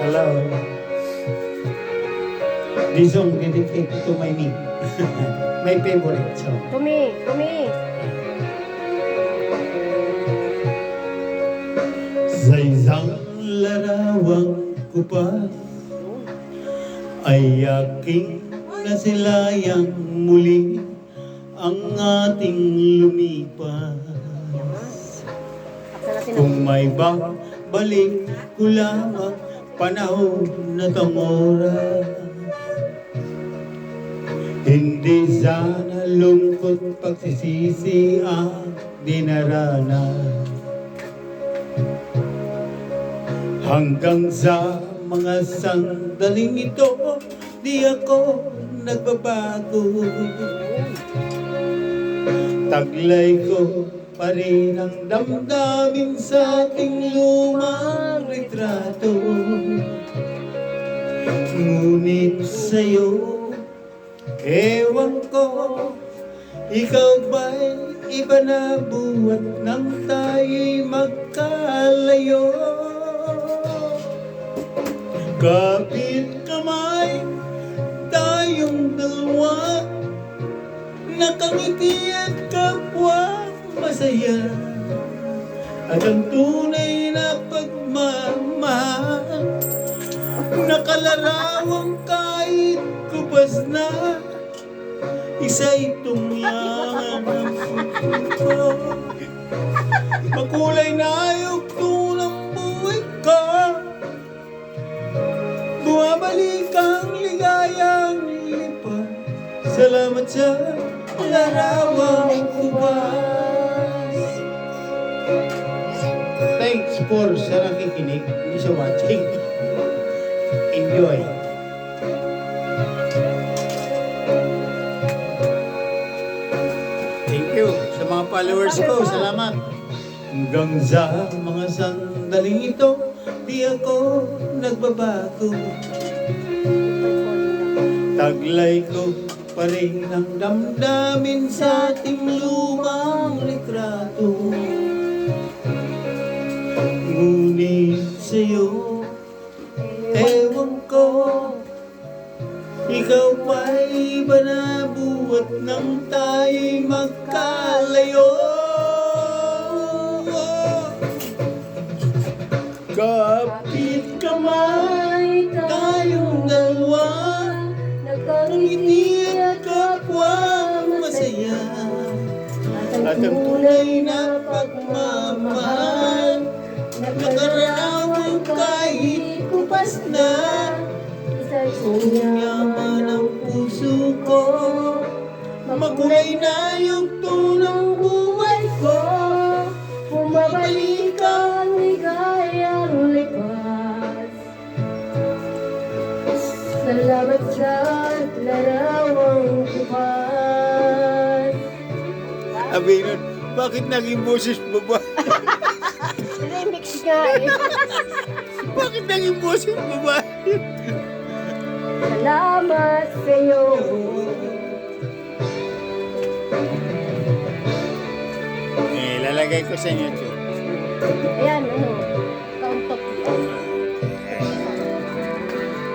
Hello. This song dedicated to my me. My favorite song. Tumi. Sa isang larawang kupas ay aking nasilayang muli ang ating lumipas. Kung may balik ko lamang panahon na tangora, hindi sana lungkot pagsisisi ang dinaranas. Hanggang sa mga sandaling ito, di ako nagbabago. Taglay ko pa rin ang damdamin sa ating lumang litrato. Ngunit sa'yo, ewan ko, ikaw ba'y iba na buhat nang tayo'y magkalayo? Kapit kamay, tayong dalawa, nakangiti at kapwa masaya. At ang tunay na pagmamahal, nakalarawang kahit kupas na, isa itong yan ang puso ko. Makulay na yugto ng buhay ko, bumabalik ang ligayang lipas. Salamat sa larawang kubas. Thanks for sa nakikinig, hindi sa watching. Enjoy. Thank you sa mga followers ko. Salamat. Hanggang sa mga sandaling ito, di ako nagbabago. Taglay ko pa rin ang damdamin sa ating lumang litrato. Ngunit sa'yo, ewan ko, ikaw ba'y iba na buhat nang tayo'y magkalayo? Kapit kamay, tayong dalawa, nakangiti at kapwa masaya. At ang tunay na pagmamahal, nakarawang kahit kupas na, kung yaman ang puso ko, makulay na yugto ng buhay ko, bumabalik ang ligayang lipas. Salamat sa larawang kupas. Abi nun, bakit naging boses babae? Remix nga eh. Bakit naging boses babae? Salamat sa'yo. Lalagay ko sa YouTube. Ayan, ano.